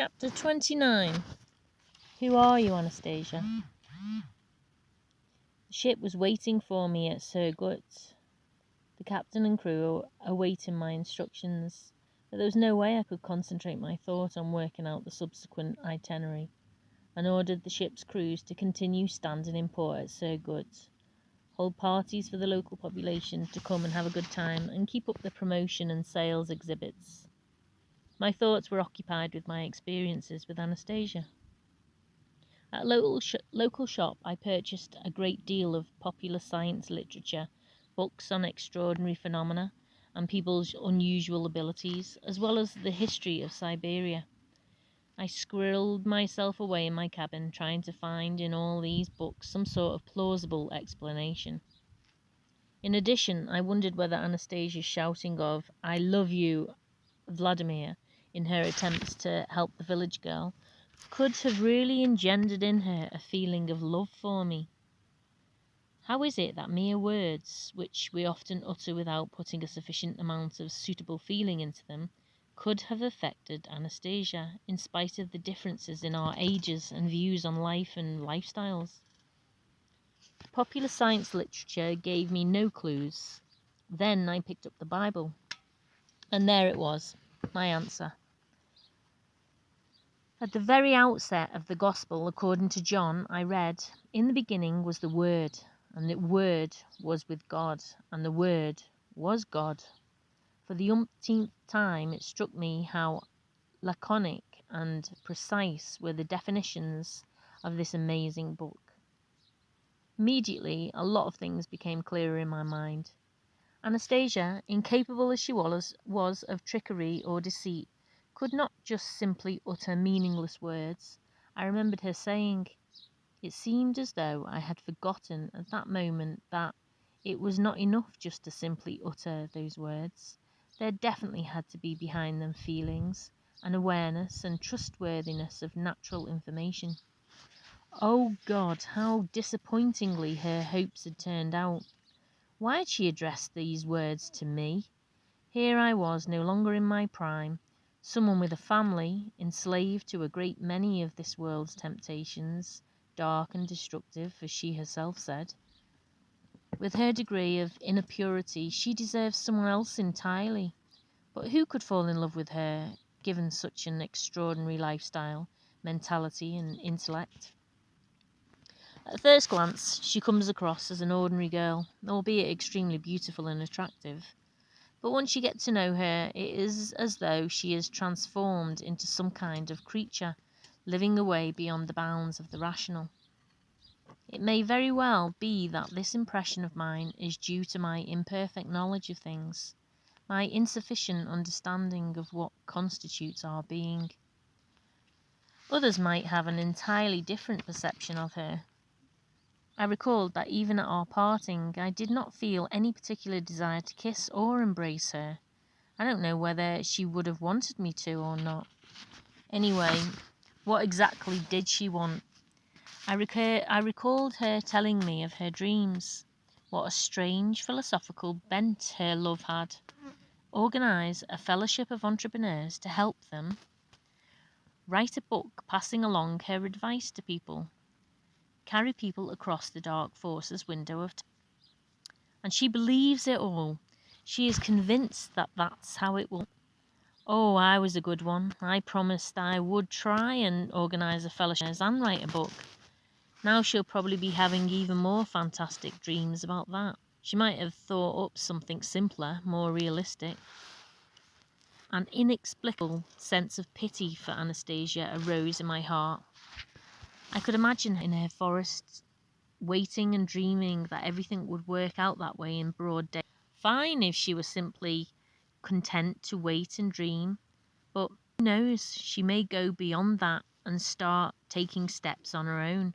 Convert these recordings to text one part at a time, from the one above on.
Chapter 29. Who are you, Anastasia? The ship was waiting for me at Sir Gut. The captain and crew were awaiting my instructions, but there was no way I could concentrate my thought on working out the subsequent itinerary, and ordered the ship's crews to continue standing in port at Sir Gut, hold parties for the local population to come and have a good time, and keep up the promotion and sales exhibits. My thoughts were occupied with my experiences with Anastasia. At a local shop, I purchased a great deal of popular science literature, books on extraordinary phenomena and people's unusual abilities, as well as the history of Siberia. I squirreled myself away in my cabin, trying to find in all these books some sort of plausible explanation. In addition, I wondered whether Anastasia's shouting of "I love you, Vladimir," in her attempts to help the village girl, could have really engendered in her a feeling of love for me. How is it that mere words, which we often utter without putting a sufficient amount of suitable feeling into them, could have affected Anastasia, in spite of the differences in our ages and views on life and lifestyles? Popular science literature gave me no clues. Then I picked up the Bible, and there it was, my answer. At the very outset of the Gospel according to John, I read, "In the beginning was the Word, and the Word was with God, and the Word was God." For the umpteenth time it struck me how laconic and precise were the definitions of this amazing book. Immediately, a lot of things became clearer in my mind. Anastasia, incapable as she was of trickery or deceit, could not just simply utter meaningless words. I remembered her saying, it seemed as though I had forgotten at that moment that it was not enough just to simply utter those words. There definitely had to be behind them feelings, an awareness and trustworthiness of natural information. Oh God, how disappointingly her hopes had turned out. Why had she addressed these words to me? Here I was, no longer in my prime, someone with a family, enslaved to a great many of this world's temptations, dark and destructive, as she herself said. With her degree of inner purity, she deserved someone else entirely. But who could fall in love with her, given such an extraordinary lifestyle, mentality, and intellect? At first glance, she comes across as an ordinary girl, albeit extremely beautiful and attractive. But once you get to know her, it is as though she is transformed into some kind of creature, living away beyond the bounds of the rational. It may very well be that this impression of mine is due to my imperfect knowledge of things, my insufficient understanding of what constitutes our being. Others might have an entirely different perception of her. I recalled that even at our parting, I did not feel any particular desire to kiss or embrace her. I don't know whether she would have wanted me to or not. Anyway, what exactly did she want? I recalled her telling me of her dreams. What a strange philosophical bent her love had. Organise a fellowship of entrepreneurs to help them. Write a book passing along her advice to people. Carry people across the dark forces window of time. And she believes it all. She is convinced that that's how it will. Oh, I was a good one. I promised I would try and organise a fellowship and write a book. Now she'll probably be having even more fantastic dreams about that. She might have thought up something simpler, more realistic. An inexplicable sense of pity for Anastasia arose in my heart. I could imagine her in her forest, waiting and dreaming that everything would work out that way in broad day. Fine if she was simply content to wait and dream, but who knows, she may go beyond that and start taking steps on her own,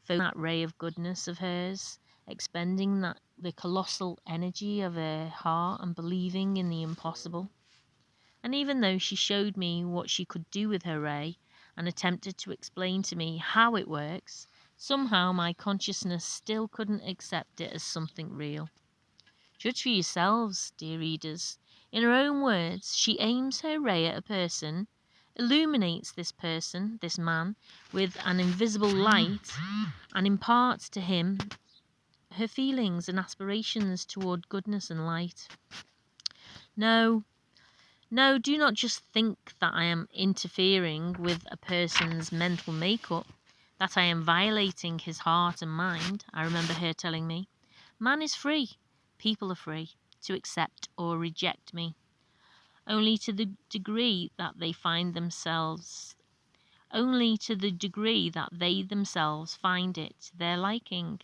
following that ray of goodness of hers, expending the colossal energy of her heart and believing in the impossible. And even though she showed me what she could do with her ray and attempted to explain to me how it works, somehow my consciousness still couldn't accept it as something real. Judge for yourselves, dear readers. In her own words, she aims her ray at a person, illuminates this person, this man, with an invisible light and imparts to him her feelings and aspirations toward goodness and light. No, no, do not just think that I am interfering with a person's mental makeup, that I am violating his heart and mind, I remember her telling me. Man is free, people are free, to accept or reject me, only to the degree that they themselves find it their liking,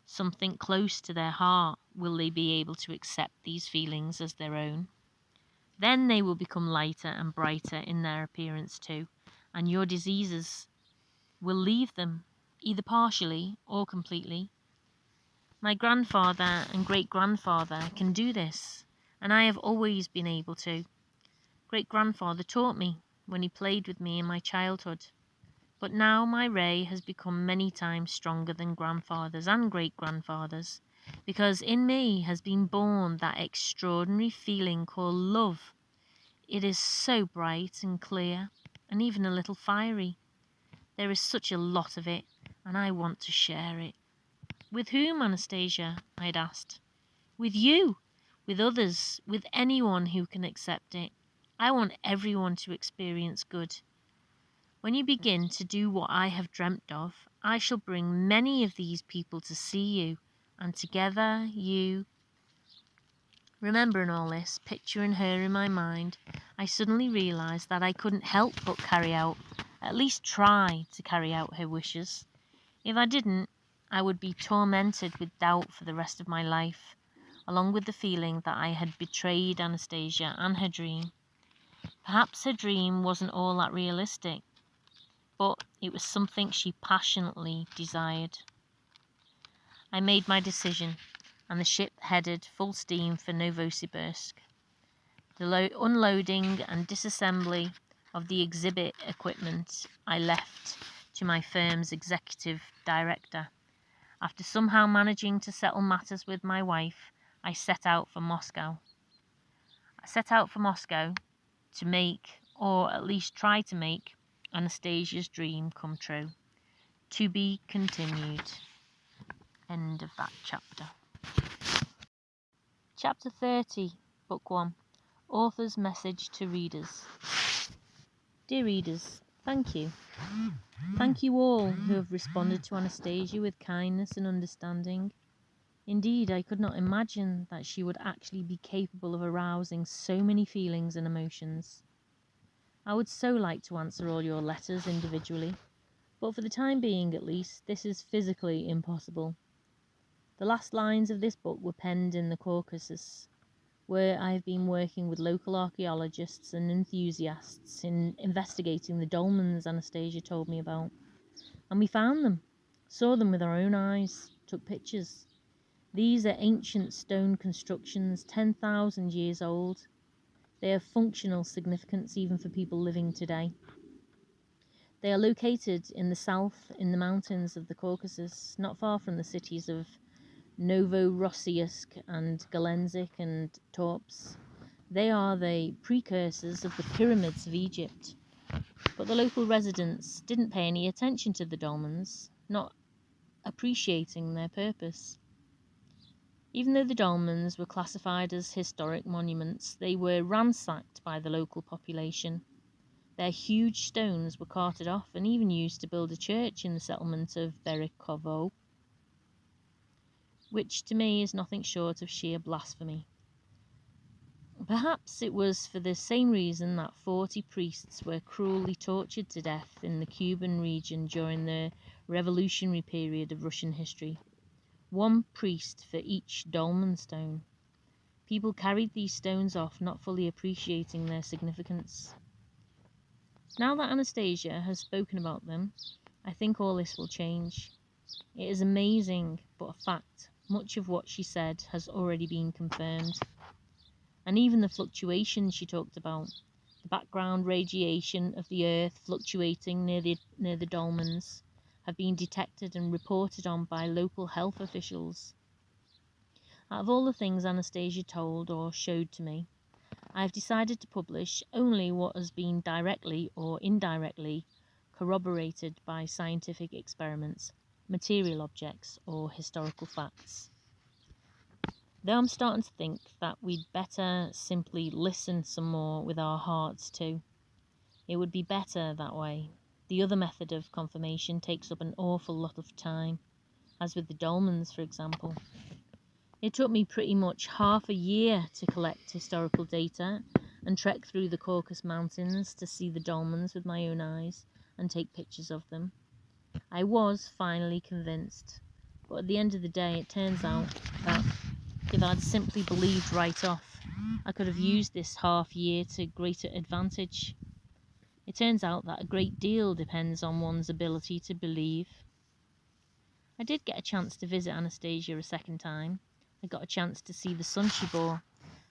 something close to their heart, will they be able to accept these feelings as their own. Then they will become lighter and brighter in their appearance too, and your diseases will leave them, either partially or completely. My grandfather and great-grandfather can do this, and I have always been able to. Great-grandfather taught me when he played with me in my childhood. But now my ray has become many times stronger than grandfather's and great-grandfather's, because in me has been born that extraordinary feeling called love. It is so bright and clear, and even a little fiery. There is such a lot of it, and I want to share it. With whom, Anastasia? I had asked. With you, with others, with anyone who can accept it. I want everyone to experience good. When you begin to do what I have dreamt of, I shall bring many of these people to see you, and together you... Remembering all this, picturing her in my mind, I suddenly realised that I couldn't help but at least try to carry out her wishes. If I didn't, I would be tormented with doubt for the rest of my life, along with the feeling that I had betrayed Anastasia and her dream. Perhaps her dream wasn't all that realistic, but it was something she passionately desired. I made my decision, and the ship headed full steam for Novosibirsk. The unloading and disassembly of the exhibit equipment I left to my firm's executive director. After somehow managing to settle matters with my wife, I set out for Moscow. To make, or at least try to make, Anastasia's dream come true. To be continued. End of that chapter. Chapter 30, Book 1. Author's Message to Readers. Dear readers, thank you. Thank you all who have responded to Anastasia with kindness and understanding. Indeed, I could not imagine that she would actually be capable of arousing so many feelings and emotions. I would so like to answer all your letters individually, but for the time being at least, this is physically impossible. The last lines of this book were penned in the Caucasus, where I have been working with local archaeologists and enthusiasts in investigating the dolmens Anastasia told me about. And we found them, saw them with our own eyes, took pictures. These are ancient stone constructions, 10,000 years old. They have functional significance even for people living today. They are located in the south, in the mountains of the Caucasus, not far from the cities of Novorossiysk and Galenzik and Torps. They are the precursors of the pyramids of Egypt. But the local residents didn't pay any attention to the dolmens, not appreciating their purpose. Even though the dolmens were classified as historic monuments, they were ransacked by the local population. Their huge stones were carted off and even used to build a church in the settlement of Berikovo, which to me is nothing short of sheer blasphemy. Perhaps it was for the same reason that 40 priests were cruelly tortured to death in the Kuban region during the revolutionary period of Russian history. One priest for each dolmen stone. People carried these stones off, not fully appreciating their significance. Now that Anastasia has spoken about them, I think all this will change. It is amazing, but a fact. Much of what she said has already been confirmed. And even the fluctuations she talked about, the background radiation of the earth fluctuating near the dolmens, have been detected and reported on by local health officials. Out of all the things Anastasia told or showed to me, I have decided to publish only what has been directly or indirectly corroborated by scientific experiments, material objects, or historical facts. Though I'm starting to think that we'd better simply listen some more with our hearts too. It would be better that way. The other method of confirmation takes up an awful lot of time, as with the dolmens, for example. It took me pretty much half a year to collect historical data and trek through the Caucasus Mountains to see the dolmens with my own eyes and take pictures of them. I was finally convinced, but at the end of the day it turns out that if I'd simply believed right off, I could have used this half year to greater advantage. It turns out that a great deal depends on one's ability to believe. I did get a chance to visit Anastasia a second time. I got a chance to see the son she bore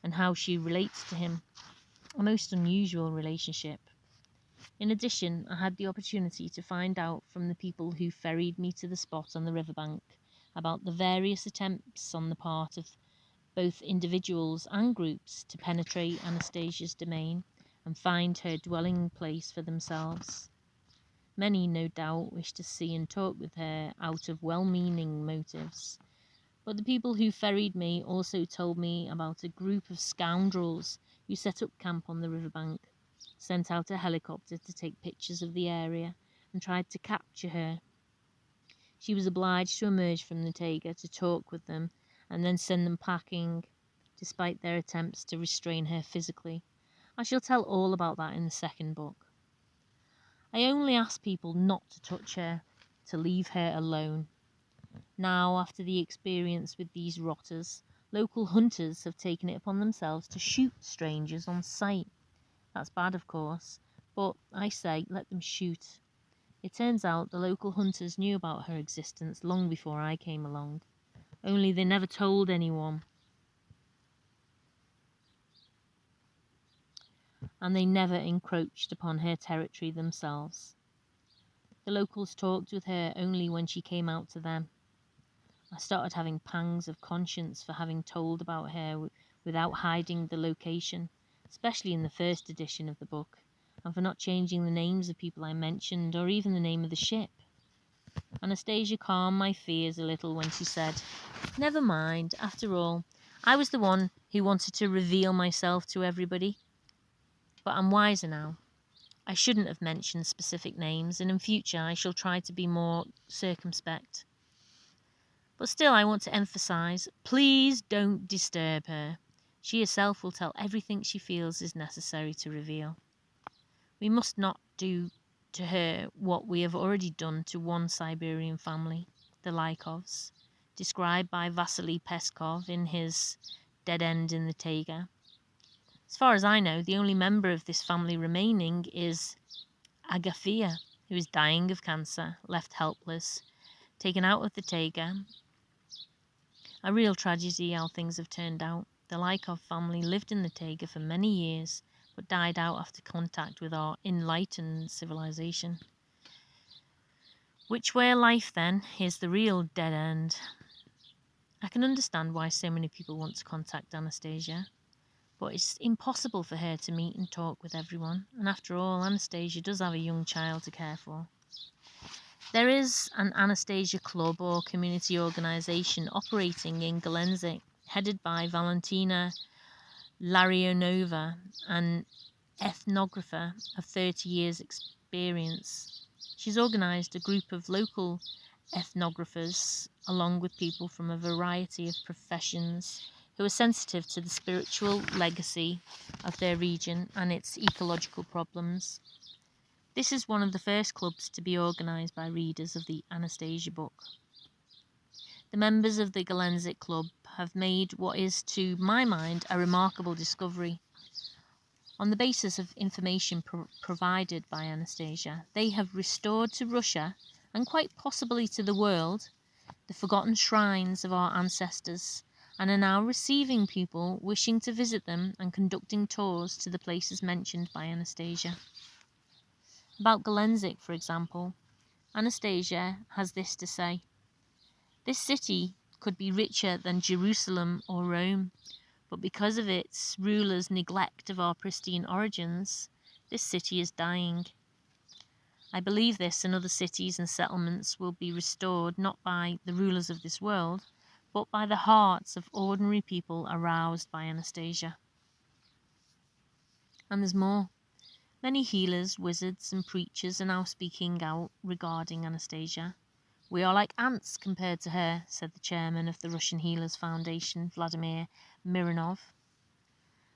and how she relates to him. A most unusual relationship. In addition, I had the opportunity to find out from the people who ferried me to the spot on the riverbank about the various attempts on the part of both individuals and groups to penetrate Anastasia's domain and find her dwelling place for themselves. Many, no doubt, wished to see and talk with her out of well-meaning motives. But the people who ferried me also told me about a group of scoundrels who set up camp on the riverbank, sent out a helicopter to take pictures of the area, and tried to capture her. She was obliged to emerge from the taiga to talk with them and then send them packing, despite their attempts to restrain her physically. I shall tell all about that in the second book. I only ask people not to touch her, to leave her alone. Now, after the experience with these rotters, local hunters have taken it upon themselves to shoot strangers on sight. That's bad, of course, but I say, let them shoot. It turns out the local hunters knew about her existence long before I came along, only they never told anyone. And they never encroached upon her territory themselves. The locals talked with her only when she came out to them. I started having pangs of conscience for having told about her without hiding the location, especially in the first edition of the book, and for not changing the names of people I mentioned or even the name of the ship. Anastasia calmed my fears a little when she said, "Never mind, after all, I was the one who wanted to reveal myself to everybody. But I'm wiser now. I shouldn't have mentioned specific names, and in future I shall try to be more circumspect. But still I want to emphasize, please don't disturb her. She herself will tell everything she feels is necessary to reveal. We must not do to her what we have already done to one Siberian family, the Lykovs, described by Vasily Peskov in his Dead End in the Taiga. As far as I know, the only member of this family remaining is Agafia, who is dying of cancer, left helpless, taken out of the Taiga. A real tragedy how things have turned out. The Lykov family lived in the Taiga for many years, but died out after contact with our enlightened civilization. Which way of life, then, is the real dead end? I can understand why so many people want to contact Anastasia, but it's impossible for her to meet and talk with everyone, and after all, Anastasia does have a young child to care for. There is an Anastasia Club or community organisation operating in Galenzik, headed by Valentina Larionova, an ethnographer of 30 years' experience. She's organised a group of local ethnographers, along with people from a variety of professions, who are sensitive to the spiritual legacy of their region and its ecological problems. This is one of the first clubs to be organised by readers of the Anastasia book. The members of the Galenzik Club have made what is, to my mind, a remarkable discovery. On the basis of information provided by Anastasia, they have restored to Russia, and quite possibly to the world, the forgotten shrines of our ancestors, and are now receiving people wishing to visit them and conducting tours to the places mentioned by Anastasia. About Galenzik, for example, Anastasia has this to say: "This city could be richer than Jerusalem or Rome, But because of its rulers' neglect of our pristine origins, this city is dying. I believe this and other cities and settlements will be restored not by the rulers of this world, but by the hearts of ordinary people aroused by Anastasia. And there's more. Many healers, wizards, and preachers are now speaking out regarding Anastasia. "We are like ants compared to her," said the chairman of the Russian Healers Foundation, Vladimir Mironov.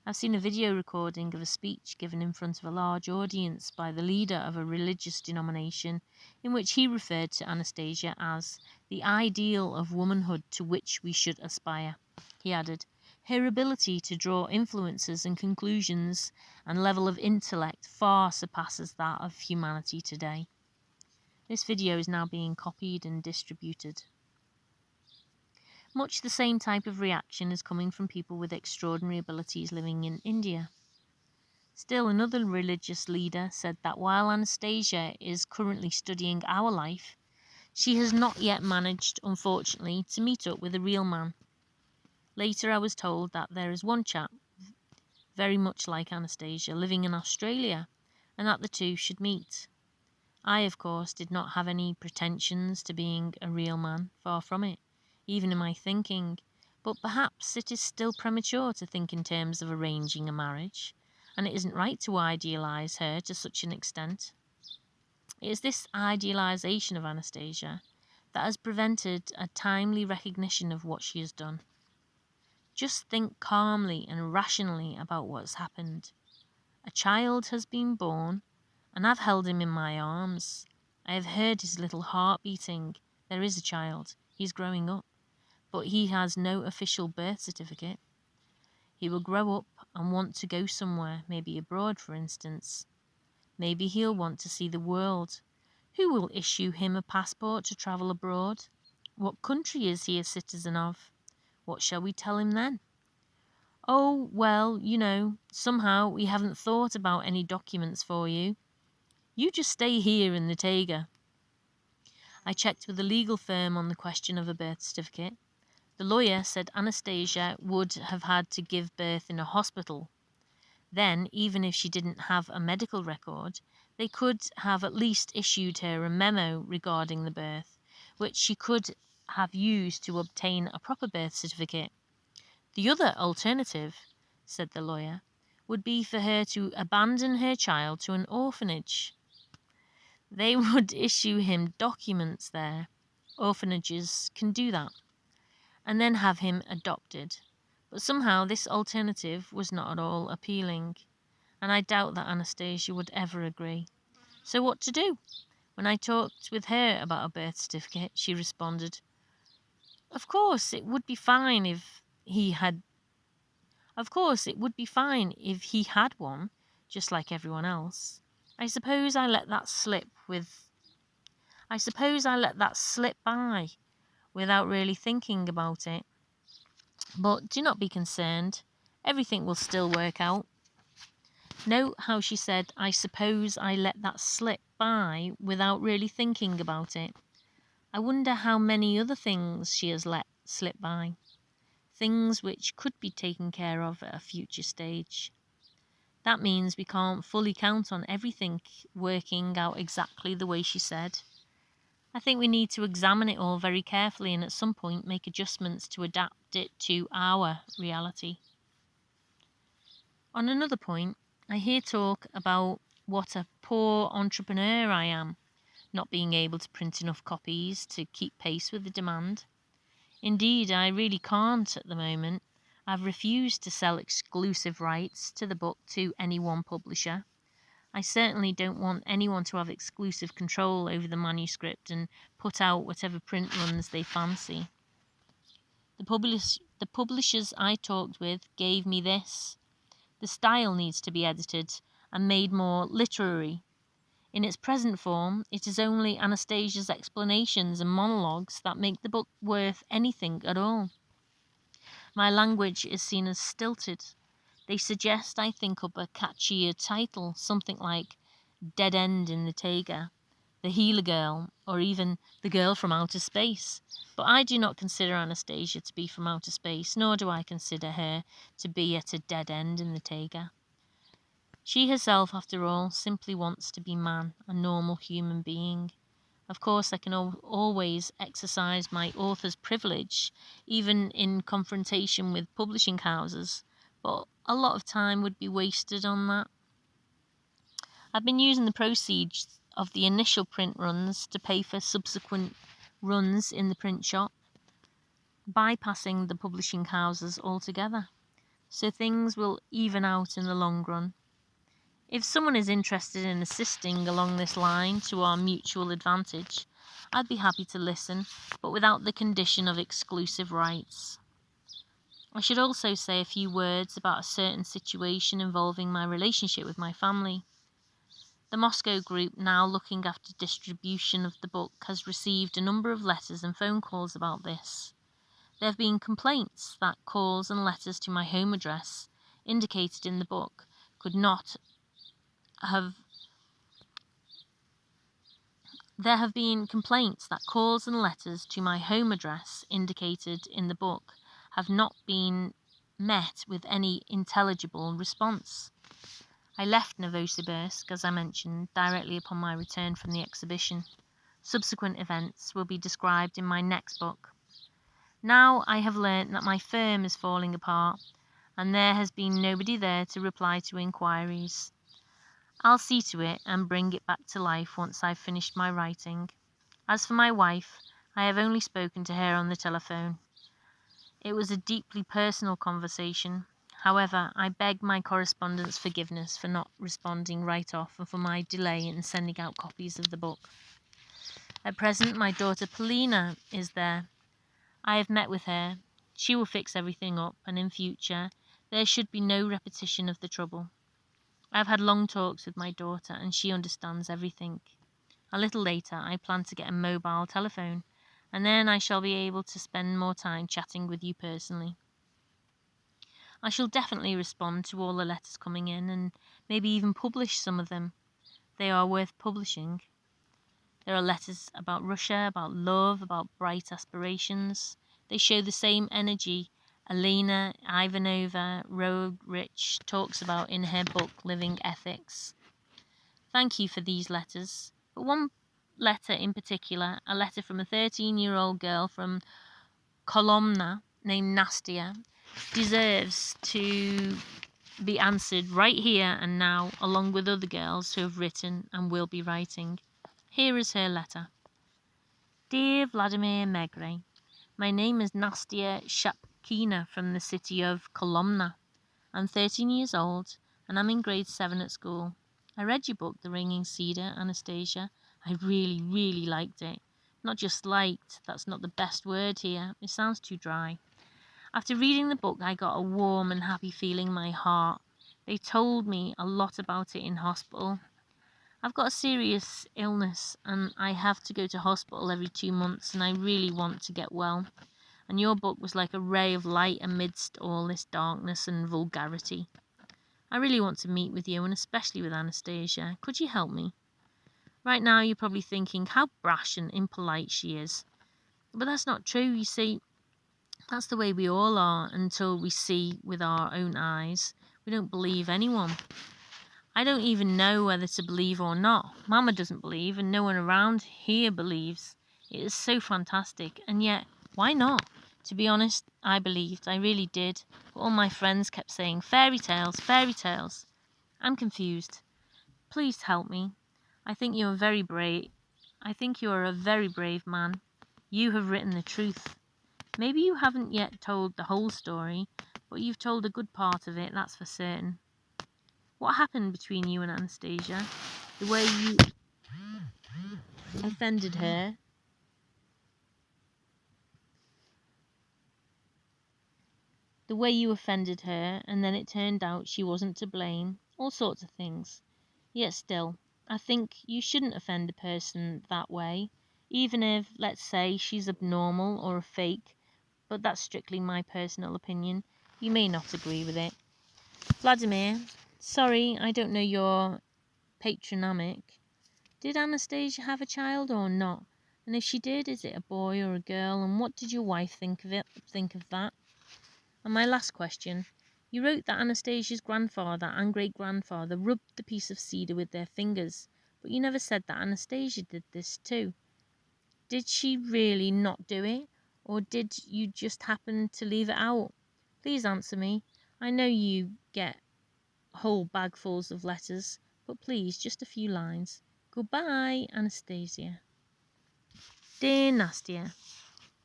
I've seen a video recording of a speech given in front of a large audience by the leader of a religious denomination, in which he referred to Anastasia as the ideal of womanhood to which we should aspire. He added, "Her ability to draw inferences and conclusions and level of intellect far surpasses that of humanity today." This video is now being copied and distributed. Much the same type of reaction is coming from people with extraordinary abilities living in India. Still, another religious leader said that while Anastasia is currently studying our life, she has not yet managed, unfortunately, to meet up with a real man. Later I was told that there is one chap, very much like Anastasia, living in Australia, and that the two should meet. I, of course, did not have any pretensions to being a real man, far from it, even in my thinking, but perhaps it is still premature to think in terms of arranging a marriage, and it isn't right to idealise her to such an extent. It is this idealisation of Anastasia that has prevented a timely recognition of what she has done. Just think calmly and rationally about what's happened. A child has been born, and I've held him in my arms. I have heard his little heart beating. There is a child. He's growing up, but he has no official birth certificate. He will grow up and want to go somewhere, maybe abroad, for instance. Maybe he'll want to see the world. Who will issue him a passport to travel abroad? What country is he a citizen of? What shall we tell him then? "Oh, well, somehow we haven't thought about any documents for you. You just stay here in the Taiga." I checked with a legal firm on the question of a birth certificate. The lawyer said Anastasia would have had to give birth in a hospital. Then, even if she didn't have a medical record, they could have at least issued her a memo regarding the birth, which she could have used to obtain a proper birth certificate. "The other alternative," said the lawyer, "would be for her to abandon her child to an orphanage. They would issue him documents there. Orphanages can do that. And then have him adopted. But somehow this alternative was not at all appealing, and I doubt that Anastasia would ever agree. So what to do? When I talked with her about a birth certificate, she responded, Of course it would be fine if he had one, just like everyone else. I suppose I let that slip by without really thinking about it. But do not be concerned. Everything will still work out." Note how she said, "I suppose I let that slip by without really thinking about it." I wonder how many other things she has let slip by. Things which could be taken care of at a future stage. That means we can't fully count on everything working out exactly the way she said. I think we need to examine it all very carefully and at some point make adjustments to adapt it to our reality. On another point, I hear talk about what a poor entrepreneur I am, not being able to print enough copies to keep pace with the demand. Indeed, I really can't at the moment. I've refused to sell exclusive rights to the book to any one publisher. I certainly don't want anyone to have exclusive control over the manuscript and put out whatever print runs they fancy. The publishers I talked with gave me this. The style needs to be edited and made more literary. In its present form, it is only Anastasia's explanations and monologues that make the book worth anything at all. My language is seen as stilted. They suggest I think up a catchier title, something like Dead End in the Taiga, the healer girl, or even the girl from outer space. But I do not consider Anastasia to be from outer space, nor do I consider her to be at a dead end in the taiga. She herself, after all, simply wants to be man, a normal human being. Of course, I can always exercise my author's privilege, even in confrontation with publishing houses, but a lot of time would be wasted on that. I've been using the proceeds of the initial print runs to pay for subsequent runs in the print shop, bypassing the publishing houses altogether. So things will even out in the long run. If someone is interested in assisting along this line to our mutual advantage, I'd be happy to listen, but without the condition of exclusive rights. I should also say a few words about a certain situation involving my relationship with my family. The Moscow group, now looking after distribution of the book, has received a number of letters and phone calls about this. There have been complaints that calls and letters to my home address, indicated in the book, could not have... There have been complaints that calls and letters to my home address, indicated in the book, have not been met with any intelligible response. I left Novosibirsk, as I mentioned, directly upon my return from the exhibition. Subsequent events will be described in my next book. Now I have learnt that my firm is falling apart, and there has been nobody there to reply to inquiries. I'll see to it and bring it back to life once I've finished my writing. As for my wife, I have only spoken to her on the telephone. It was a deeply personal conversation. However, I beg my correspondent's forgiveness for not responding right off and for my delay in sending out copies of the book. At present, my daughter Polina is there. I have met with her. She will fix everything up, and in future, there should be no repetition of the trouble. I have had long talks with my daughter, and she understands everything. A little later, I plan to get a mobile telephone, and then I shall be able to spend more time chatting with you personally. I shall definitely respond to all the letters coming in, and maybe even publish some of them. They are worth publishing. There are letters about Russia, about love, about bright aspirations. They show the same energy Elena Ivanova Rich talks about in her book Living Ethics. Thank you for these letters. But one letter in particular, a letter from a 13-year-old girl from Kolomna named Nastia, deserves to be answered right here and now, along with other girls who have written and will be writing. Here is her letter. Dear Vladimir Megre, my name is Nastia Shapkina from the city of Kolomna. I'm 13 years old and I'm in grade 7 at school. I read your book, The Ringing Cedar, Anastasia. I really, really liked it. Not just liked, that's not the best word here. It sounds too dry. After reading the book, I got a warm and happy feeling in my heart. They told me a lot about it in hospital. I've got a serious illness and I have to go to hospital every 2 months, and I really want to get well. And your book was like a ray of light amidst all this darkness and vulgarity. I really want to meet with you, and especially with Anastasia. Could you help me? Right now you're probably thinking how brash and impolite she is. But that's not true, you see. That's the way we all are until we see with our own eyes. We don't believe anyone. I don't even know whether to believe or not. Mama doesn't believe, and no one around here believes. It is so fantastic, and yet, why not? To be honest, I believed. I really did. But all my friends kept saying, fairy tales, fairy tales. I'm confused. Please help me. I think you are very brave. I think you are a very brave man. You have written the truth. Maybe you haven't yet told the whole story, but you've told a good part of it, that's for certain. What happened between you and Anastasia? The way you offended her? The way you offended her, and then it turned out she wasn't to blame. All sorts of things. Yet still, I think you shouldn't offend a person that way, even if, let's say, she's abnormal or a fake, but that's strictly my personal opinion. You may not agree with it. Vladimir, sorry, I don't know your patronymic. Did Anastasia have a child or not? And if she did, is it a boy or a girl? And what did your wife think of that? And my last question. You wrote that Anastasia's grandfather and great-grandfather rubbed the piece of cedar with their fingers, but you never said that Anastasia did this too. Did she really not do it? Or did you just happen to leave it out? Please answer me. I know you get whole bagfuls of letters, but please, just a few lines. Goodbye, Anastasia. Dear Nastia,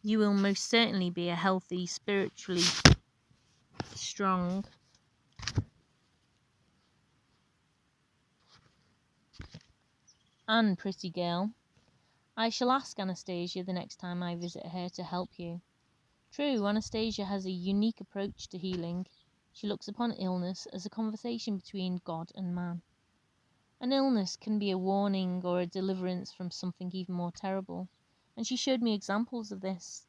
you will most certainly be a healthy, spiritually strong and pretty girl. I shall ask Anastasia the next time I visit her to help you. True, Anastasia has a unique approach to healing. She looks upon illness as a conversation between God and man. An illness can be a warning or a deliverance from something even more terrible, and she showed me examples of this.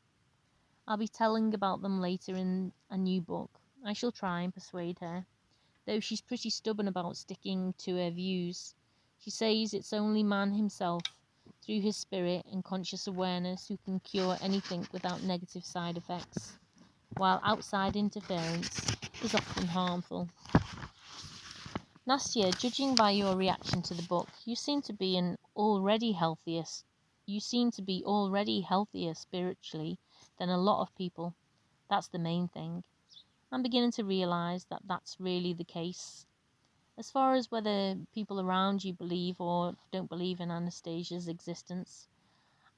I'll be telling about them later in a new book. I shall try and persuade her, though she's pretty stubborn about sticking to her views. She says it's only man himself, through his spirit and conscious awareness, who can cure anything without negative side effects, while outside interference is often harmful. Nastia, judging by your reaction to the book, you seem to be already healthier spiritually than a lot of people. That's the main thing. I'm beginning to realise that that's really the case. As far as whether people around you believe or don't believe in Anastasia's existence,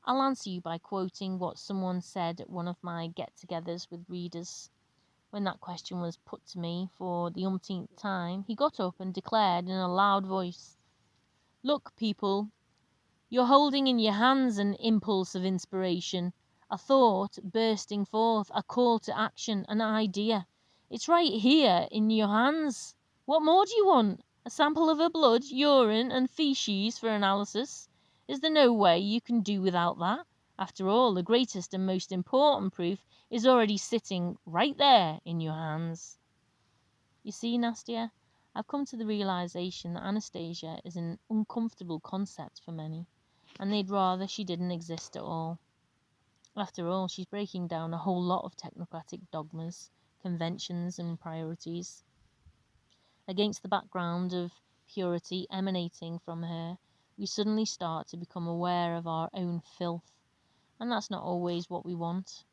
I'll answer you by quoting what someone said at one of my get-togethers with readers. When that question was put to me for the umpteenth time, he got up and declared in a loud voice, "Look, people, you're holding in your hands an impulse of inspiration, a thought bursting forth, a call to action, an idea. It's right here in your hands. What more do you want? A sample of her blood, urine, and feces for analysis? Is there no way you can do without that? After all, the greatest and most important proof is already sitting right there in your hands." You see, Nastia, I've come to the realization that Anastasia is an uncomfortable concept for many, and they'd rather she didn't exist at all. After all, she's breaking down a whole lot of technocratic dogmas, conventions, and priorities. Against the background of purity emanating from her, we suddenly start to become aware of our own filth, and that's not always what we want,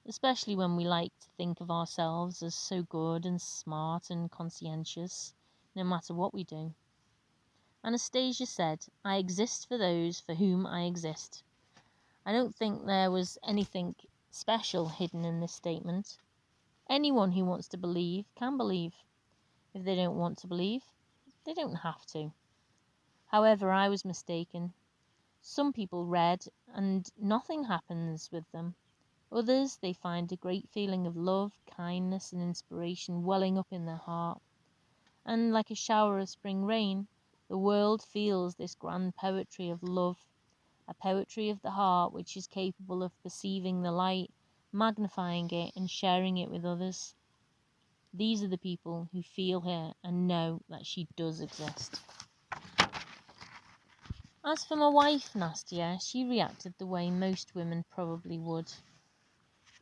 especially when we like to think of ourselves as so good and smart and conscientious, no matter what we do. Anastasia said, "I exist for those for whom I exist." I don't think there was anything special hidden in this statement. Anyone who wants to believe can believe. If they don't want to believe, they don't have to. However, I was mistaken. Some people read and nothing happens with them. Others, they find a great feeling of love, kindness, and inspiration welling up in their heart. And like a shower of spring rain, the world feels this grand poetry of love, a poetry of the heart which is capable of perceiving the light, magnifying it, and sharing it with others. These are the people who feel her and know that she does exist. As for my wife, Nastia, she reacted the way most women probably would.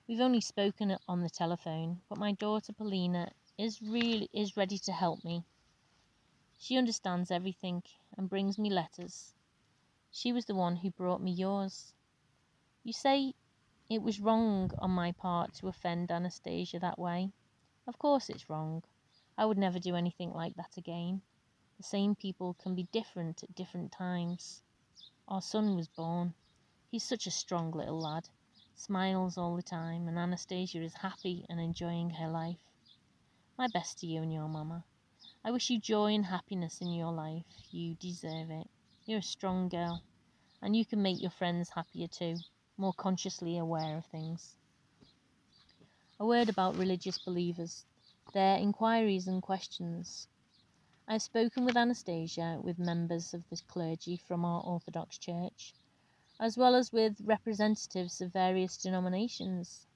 We've only spoken on the telephone, but my daughter Polina is ready to help me. She understands everything and brings me letters. She was the one who brought me yours. You say it was wrong on my part to offend Anastasia that way. Of course it's wrong. I would never do anything like that again. The same people can be different at different times. Our son was born. He's such a strong little lad, smiles all the time, and Anastasia is happy and enjoying her life. My best to you and your mama. I wish you joy and happiness in your life. You deserve it. You're a strong girl, and you can make your friends happier too, more consciously aware of things. A word about religious believers, their inquiries and questions. I've spoken with Anastasia, with members of the clergy from our Orthodox Church, as well as with representatives of various denominations.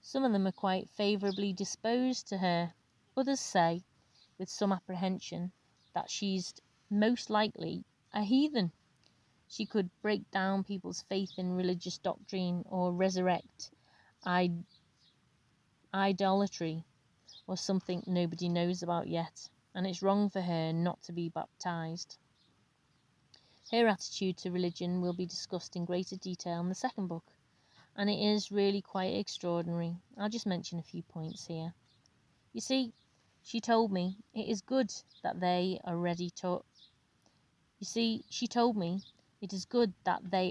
Some of them are quite favourably disposed to her. Others say, with some apprehension, that she's most likely a heathen. She could break down people's faith in religious doctrine or resurrect idolatry or something nobody knows about yet, and it's wrong for her not to be baptized. Her attitude to religion will be discussed in greater detail in the second book, and it is really quite extraordinary. I'll just mention a few points here. You see, she told me it is good that they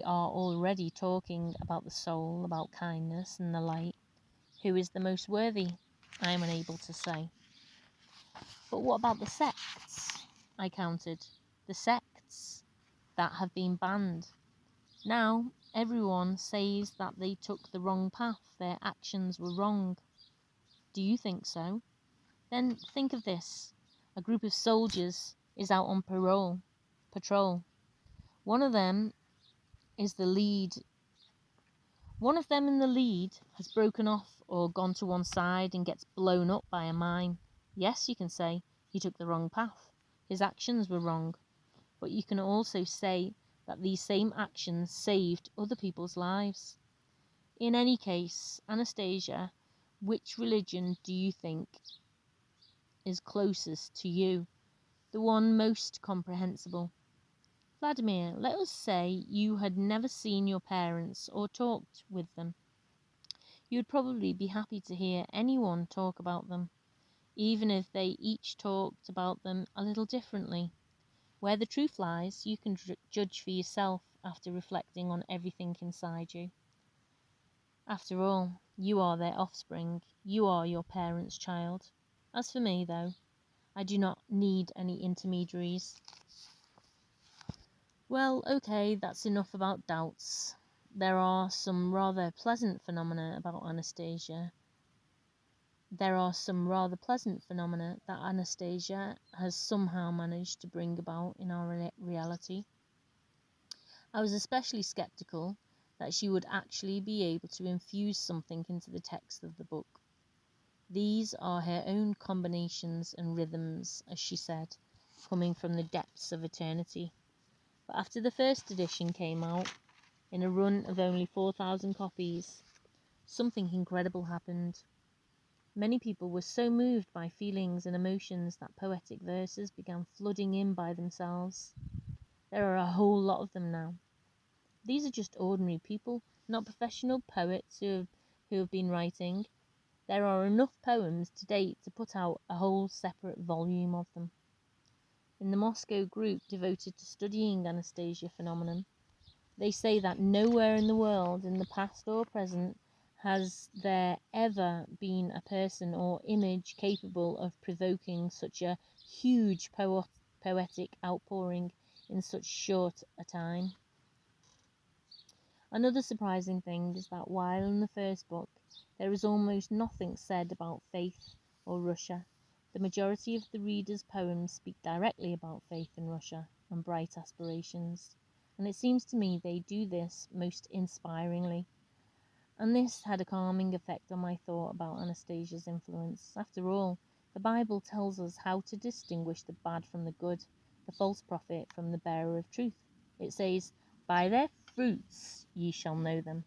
are already talking about the soul, about kindness and the light. Who is the most worthy? I am unable to say. But what about the sects? I counted. The sects that have been banned. Now, everyone says that they took the wrong path, their actions were wrong. Do you think so? Then think of this. A group of soldiers is out on patrol. One of them in the lead has broken off or gone to one side and gets blown up by a mine. Yes, you can say he took the wrong path. His actions were wrong. But you can also say that these same actions saved other people's lives. In any case, Anastasia, which religion do you think is closest to you? The one most comprehensible? Vladimir, let us say you had never seen your parents or talked with them. You would probably be happy to hear anyone talk about them, even if they each talked about them a little differently. Where the truth lies, you can judge for yourself after reflecting on everything inside you. After all, you are their offspring. You are your parents' child. As for me, though, I do not need any intermediaries. Well, okay, that's enough about doubts. There are some rather pleasant phenomena about Anastasia. That Anastasia has somehow managed to bring about in our reality. I was especially skeptical that she would actually be able to infuse something into the text of the book. These are her own combinations and rhythms, as she said, coming from the depths of eternity. But after the first edition came out, in a run of only 4,000 copies, something incredible happened. Many people were so moved by feelings and emotions that poetic verses began flooding in by themselves. There are a whole lot of them now. These are just ordinary people, not professional poets who have been writing. There are enough poems to date to put out a whole separate volume of them. In the Moscow group devoted to studying Anastasia phenomenon, they say that nowhere in the world, in the past or present, has there ever been a person or image capable of provoking such a huge poetic outpouring in such short a time. Another surprising thing is that while in the first book there is almost nothing said about faith or Russia, the majority of the reader's poems speak directly about faith in Russia and bright aspirations, and it seems to me they do this most inspiringly. And this had a calming effect on my thought about Anastasia's influence. After all, the Bible tells us how to distinguish the bad from the good, the false prophet from the bearer of truth. It says, "By their fruits ye shall know them."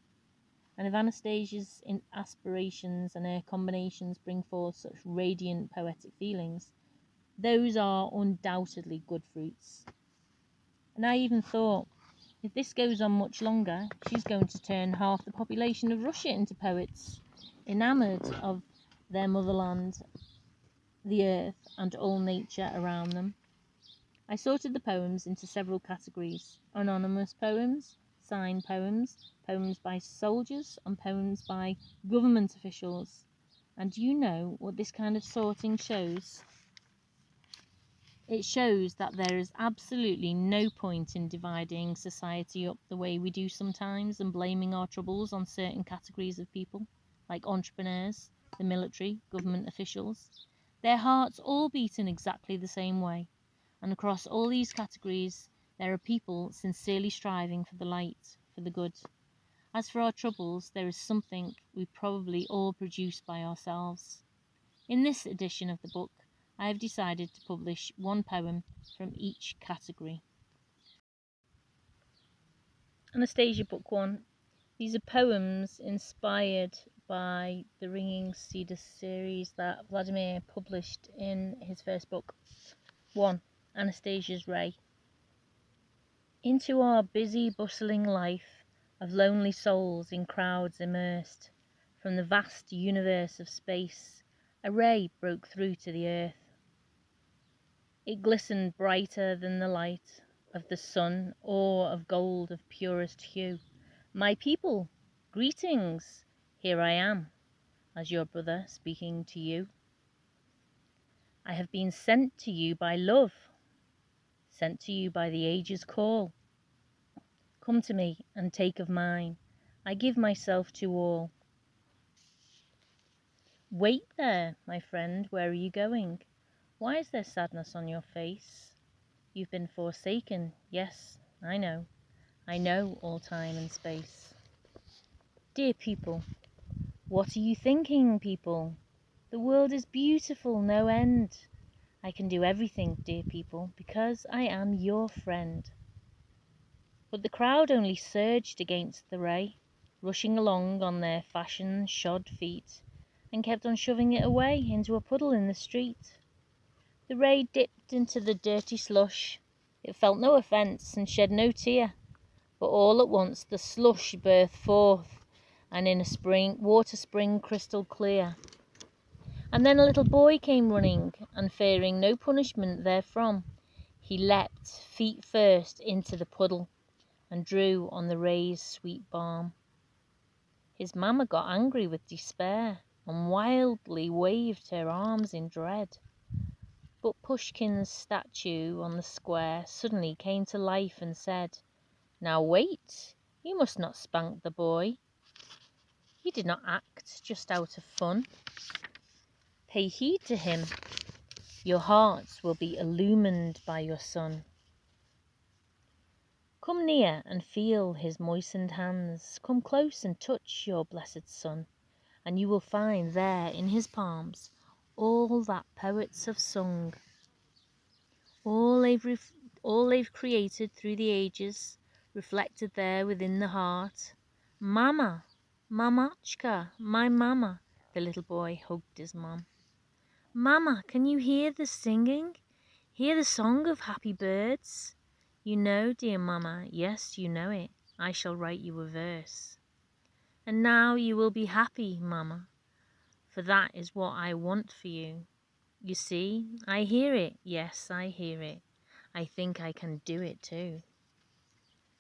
And if Anastasia's aspirations and her combinations bring forth such radiant poetic feelings, those are undoubtedly good fruits. And I even thought, if this goes on much longer, she's going to turn half the population of Russia into poets, enamoured of their motherland, the earth, and all nature around them. I sorted the poems into several categories: anonymous poems, signed poems, poems by soldiers, and poems by government officials. And do you know what this kind of sorting shows? It shows that there is absolutely no point in dividing society up the way we do sometimes and blaming our troubles on certain categories of people, like entrepreneurs, the military, government officials. Their hearts all beat in exactly the same way, and across all these categories there are people sincerely striving for the light, for the good. As for our troubles, there is something we probably all produce by ourselves. In this edition of the book, I have decided to publish one poem from each category. Anastasia, Book 1. These are poems inspired by the Ringing Cedar series that Vladimir published in his first book. 1. Anastasia's Ray. Into our busy, bustling life of lonely souls in crowds immersed, from the vast universe of space, a ray broke through to the earth. It glistened brighter than the light of the sun, or of gold of purest hue. My people, greetings! Here I am, as your brother speaking to you. I have been sent to you by love, sent to you by the age's call. Come to me and take of mine, I give myself to all. Wait there, my friend, where are you going? Why is there sadness on your face? You've been forsaken, yes, I know all time and space. Dear people, what are you thinking, people? The world is beautiful, no end. I can do everything, dear people, because I am your friend. But the crowd only surged against the ray, rushing along on their fashion-shod feet, and kept on shoving it away into a puddle in the street. The ray dipped into the dirty slush. It felt no offence and shed no tear, but all at once the slush burst forth, and in a water spring crystal clear. And then a little boy came running, and fearing no punishment therefrom, he leapt, feet first, into the puddle, and drew on the ray's sweet balm. His mamma got angry with despair, and wildly waved her arms in dread. But Pushkin's statue on the square suddenly came to life and said, "Now wait, you must not spank the boy. He did not act just out of fun. Pay heed to him. Your hearts will be illumined by your son. Come near and feel his moistened hands. Come close and touch your blessed son, and you will find there in his palms all that poets have sung, all they've created through the ages, reflected there within the heart. Mama, mamachka, my mama." The little boy hugged his mum. "Mama, can you hear the singing? Hear the song of happy birds? You know, dear Mama, yes, you know it. I shall write you a verse. And now you will be happy, Mama, for that is what I want for you. You see, I hear it, yes, I hear it. I think I can do it too."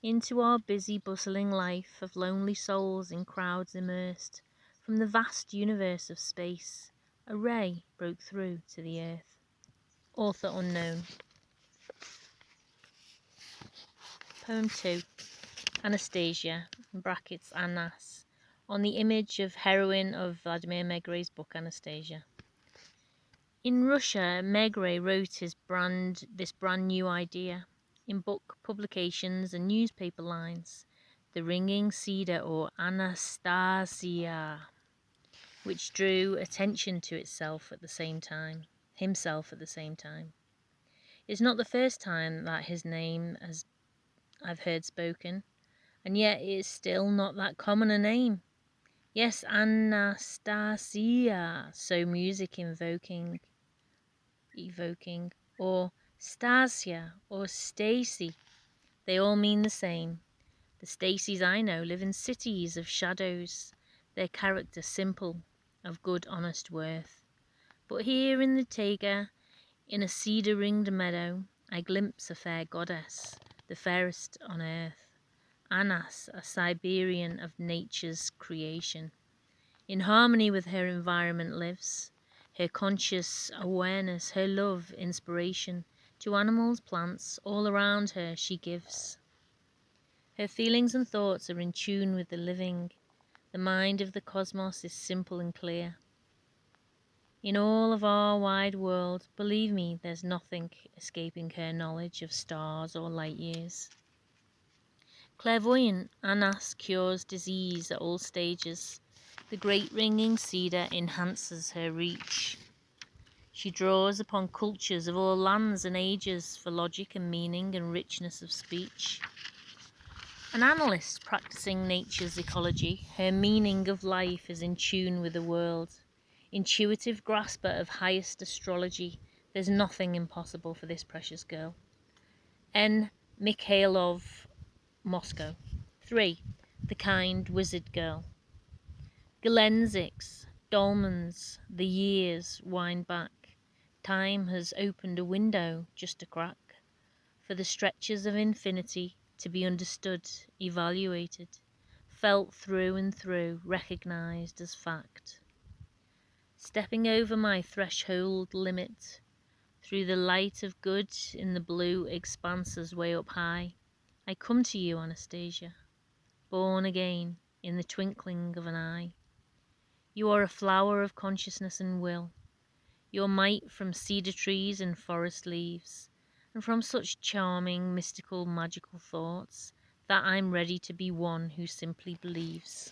Into our busy, bustling life of lonely souls in crowds immersed, from the vast universe of space, a ray broke through to the earth. Author unknown. Poem 2. Anastasia, in brackets Anas, on the image of heroine of Vladimir Megre's book Anastasia. In Russia, Megre wrote this brand new idea in book publications and newspaper lines, the Ringing Cedar or Anastasia, which drew attention to himself at the same time. It's not the first time that his name I've heard spoken, and yet it is still not that common a name. Yes, Anastasia, so music evoking, or Stasia, or Stacy, they all mean the same. The Stacys I know live in cities of shadows, their character simple, of good honest worth. But here in the taiga, in a cedar-ringed meadow, I glimpse a fair goddess, the fairest on earth. Anas, a Siberian of nature's creation. In harmony with her environment lives, her conscious awareness, her love, inspiration, to animals, plants, all around her she gives. Her feelings and thoughts are in tune with the living. The mind of the cosmos is simple and clear. In all of our wide world, believe me, there's nothing escaping her knowledge of stars or light years. Clairvoyant, Anas cures disease at all stages. The great ringing cedar enhances her reach. She draws upon cultures of all lands and ages for logic and meaning and richness of speech. An analyst practicing nature's ecology, her meaning of life is in tune with the world. Intuitive grasper of highest astrology, there's nothing impossible for this precious girl. N. Mikhailov, Moscow. 3. The kind wizard girl. Galenzic's, dolmens, the years wind back. Time has opened a window, just a crack, for the stretches of infinity to be understood, evaluated, felt through and through, recognized as fact. Stepping over my threshold limit, through the light of good in the blue expanses way up high, I come to you, Anastasia, born again in the twinkling of an eye. You are a flower of consciousness and will, your might from cedar trees and forest leaves, and from such charming, mystical, magical thoughts, that I'm ready to be one who simply believes.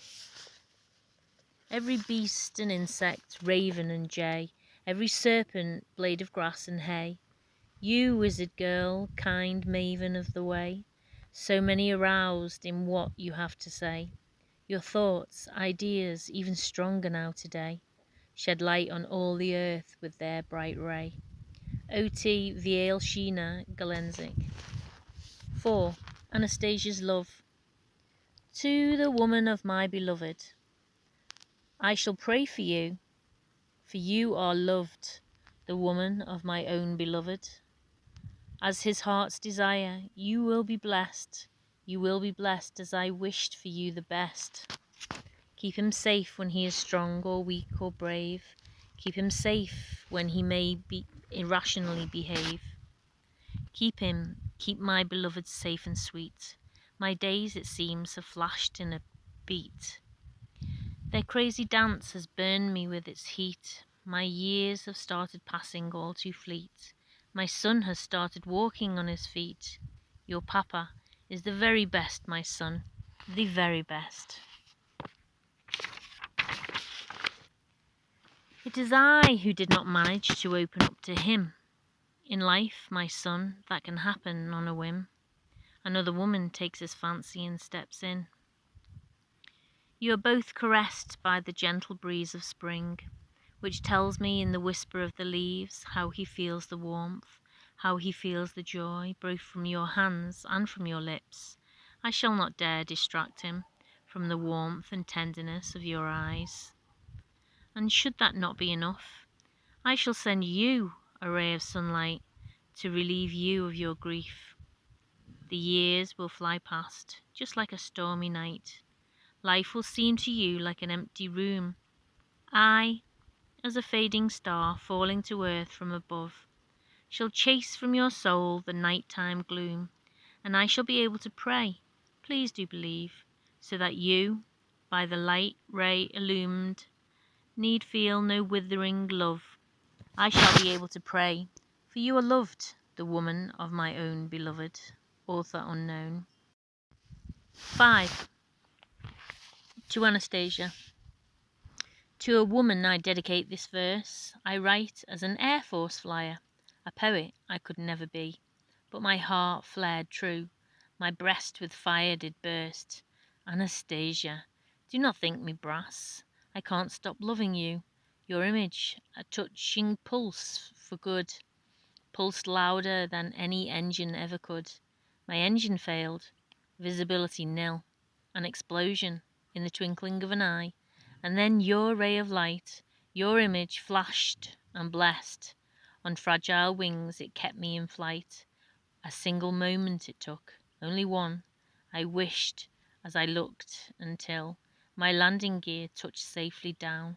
Every beast and insect, raven and jay, every serpent, blade of grass and hay, you, wizard girl, kind maven of the way, so many aroused in what you have to say, your thoughts, ideas, even stronger now today, shed light on all the earth with their bright ray. O.T. Vielshina Galenzik. 4. Anastasia's love. To the woman of my beloved, I shall pray for you are loved, the woman of my own beloved. As his heart's desire, you will be blessed as I wished for you the best. Keep him safe when he is strong or weak or brave. Keep him safe when he may be irrationally behave. Keep my beloved safe and sweet. My days, it seems, have flashed in a beat. Their crazy dance has burned me with its heat. My years have started passing all too fleet. My son has started walking on his feet. Your papa is the very best, my son, the very best. It is I who did not manage to open up to him. In life, my son, that can happen on a whim. Another woman takes his fancy and steps in. You are both caressed by the gentle breeze of spring, which tells me in the whisper of the leaves how he feels the warmth, how he feels the joy, both from your hands and from your lips. I shall not dare distract him from the warmth and tenderness of your eyes. And should that not be enough, I shall send you a ray of sunlight to relieve you of your grief. The years will fly past, just like a stormy night. Life will seem to you like an empty room. I, as a fading star falling to earth from above, shall chase from your soul the nighttime gloom, and I shall be able to pray, please do believe, so that you, by the light ray illumined, need feel no withering love. I shall be able to pray, for you are loved, the woman of my own beloved. Author unknown. 5. To Anastasia. To a woman I dedicate this verse. I write as an Air Force flyer. A poet I could never be, but my heart flared true. My breast with fire did burst. Anastasia, do not think me brass. I can't stop loving you. Your image, a touching pulse for good, pulsed louder than any engine ever could. My engine failed, visibility nil, an explosion in the twinkling of an eye, and then your ray of light, your image flashed and blessed. On fragile wings it kept me in flight. A single moment it took, only one. I wished as I looked until my landing gear touched safely down,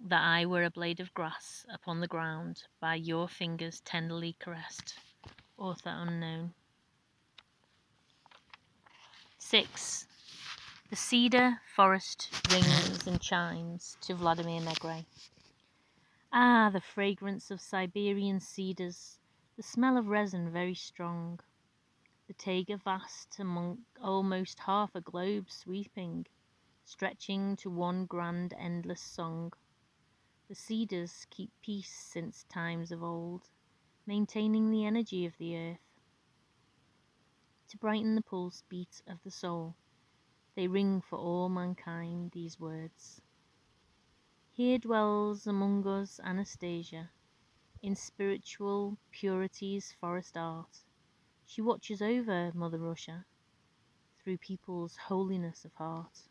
that I were a blade of grass upon the ground, by your fingers tenderly caressed. Author unknown. 6. The cedar forest rings and chimes to Vladimir Negre. Ah, the fragrance of Siberian cedars, the smell of resin very strong, the taiga vast among almost half a globe sweeping, stretching to one grand endless song. The cedars keep peace since times of old, maintaining the energy of the earth. To brighten the pulse beat of the soul, they ring for all mankind these words. Here dwells among us Anastasia, in spiritual purity's forest art. She watches over Mother Russia, through people's holiness of heart.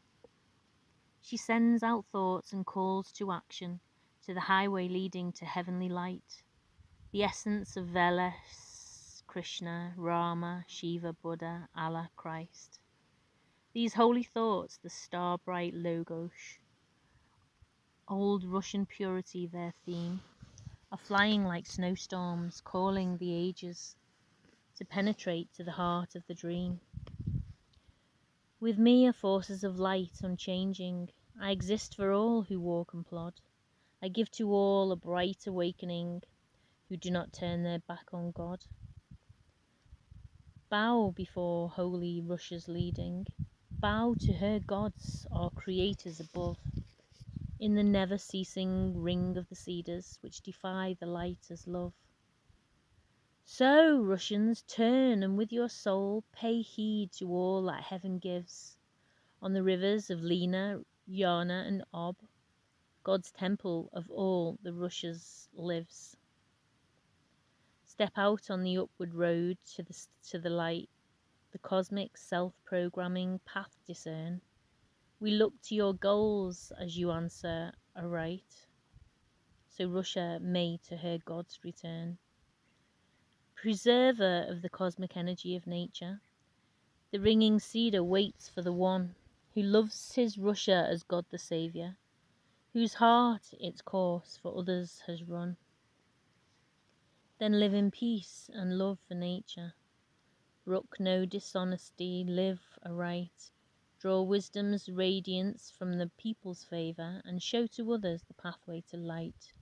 She sends out thoughts and calls to action, to the highway leading to heavenly light. The essence of Veles, Krishna, Rama, Shiva, Buddha, Allah, Christ. These holy thoughts, the star-bright logos, old Russian purity their theme, are flying like snowstorms, calling the ages to penetrate to the heart of the dream. With me are forces of light unchanging. I exist for all who walk and plod. I give to all a bright awakening who do not turn their back on God. Bow before holy Russia's leading. Bow to her gods, our creators above, in the never-ceasing ring of the cedars which defy the light as love. So, Russians, turn and with your soul pay heed to all that heaven gives. On the rivers of Lena, Yarna and Ob, God's temple of all the Russias lives. Step out on the upward road to the light, the cosmic self-programming path discern. We look to your goals as you answer aright, so Russia may to her gods return. Preserver of the cosmic energy of nature, the ringing cedar waits for the one who loves his Russia as God the Saviour, whose heart its course for others has run. Then live in peace and love for nature. Brook no dishonesty, live aright. Draw wisdom's radiance from the people's favour, and show to others the pathway to light.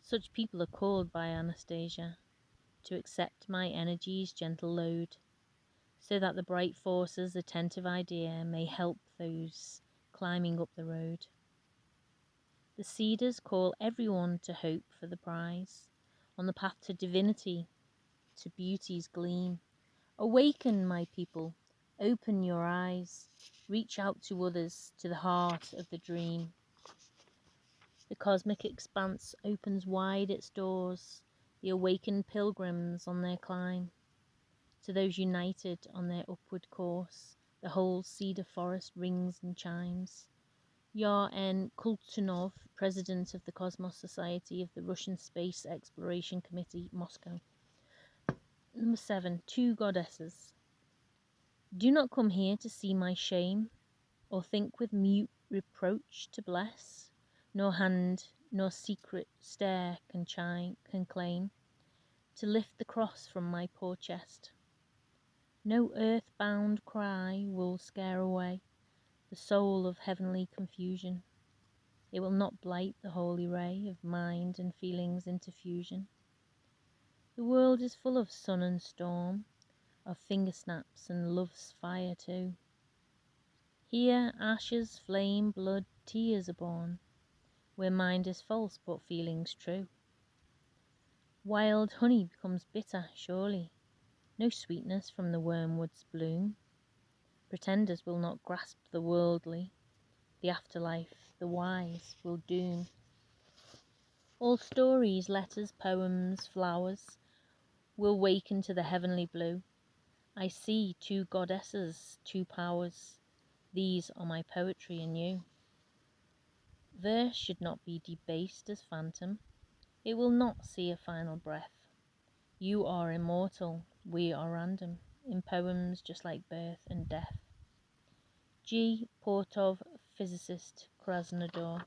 Such people are called by Anastasia to accept my energy's gentle load, so that the bright force's attentive idea may help those climbing up the road. The cedars call everyone to hope for the prize, on the path to divinity, to beauty's gleam. Awaken, my people, open your eyes, reach out to others, to the heart of the dream. The cosmic expanse opens wide its doors, the awakened pilgrims on their climb. To those united on their upward course, the whole cedar forest rings and chimes. Yar N. Kultunov, president of the Cosmos Society of the Russian Space Exploration Committee, Moscow. Number 7. Two goddesses. Do not come here to see my shame, or think with mute reproach to bless, nor hand nor secret stare can claim to lift the cross from my poor chest. No earth-bound cry will scare away the soul of heavenly confusion. It will not blight the holy ray of mind and feelings into fusion. The world is full of sun and storm, of finger snaps and love's fire too. Here ashes, flame, blood, tears are born, where mind is false but feeling's true. Wild honey becomes bitter, surely, no sweetness from the wormwood's bloom. Pretenders will not grasp the worldly, the afterlife, the wise will doom. All stories, letters, poems, flowers will waken to the heavenly blue. I see two goddesses, two powers. These are my poetry and you. Verse should not be debased as phantom. It will not see a final breath. You are immortal, we are random, in poems just like birth and death. G. Portov, physicist, Krasnodar.